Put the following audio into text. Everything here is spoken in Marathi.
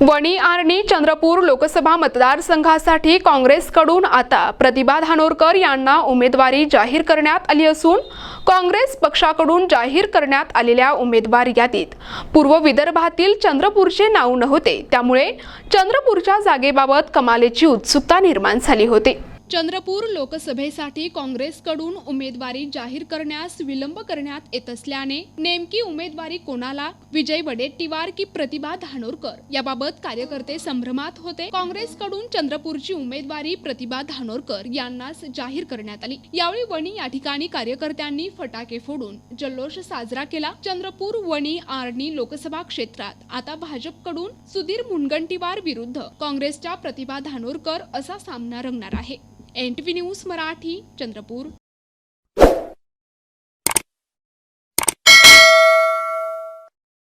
वणी आर्णी चंद्रपूर लोकसभा मतदारसंघासाठी काँग्रेसकडून आता प्रतिभा धानोरकर यांना उमेदवारी जाहीर करण्यात आली असून काँग्रेस पक्षाकडून जाहीर करण्यात आलेल्या उमेदवार यादीत पूर्व विदर्भातील चंद्रपूरचे नाव नव्हते। त्यामुळे चंद्रपूरच्या जागेबाबत कमालीची उत्सुकता निर्माण झाली होती। चंद्रपूर लोकसभेसाठी काँग्रेसकडून उमेदवारी जाहीर करण्यास विलंब करण्यात येत असल्याने नेमकी उमेदवारी कोणाला, विजय वडेट्टीवार की प्रतिभा धानोरकर याबाबत कार्यकर्ते संभ्रमात होते। काँग्रेसकडून चंद्रपूरची उमेदवारी प्रतिभा धानोरकर यांनाच जाहीर करण्यात आली। यावेळी वणी या ठिकाणी कार्यकर्त्यांनी फटाके फोडून जल्लोष साजरा केला। चंद्रपूर वणी आर्णी लोकसभा क्षेत्रात आता भाजपकडून सुधीर मुनगंटीवार विरुद्ध काँग्रेसच्या प्रतिभा धानोरकर असा सामना रंगणार आहे। NTV news Marathi, Chandrapur.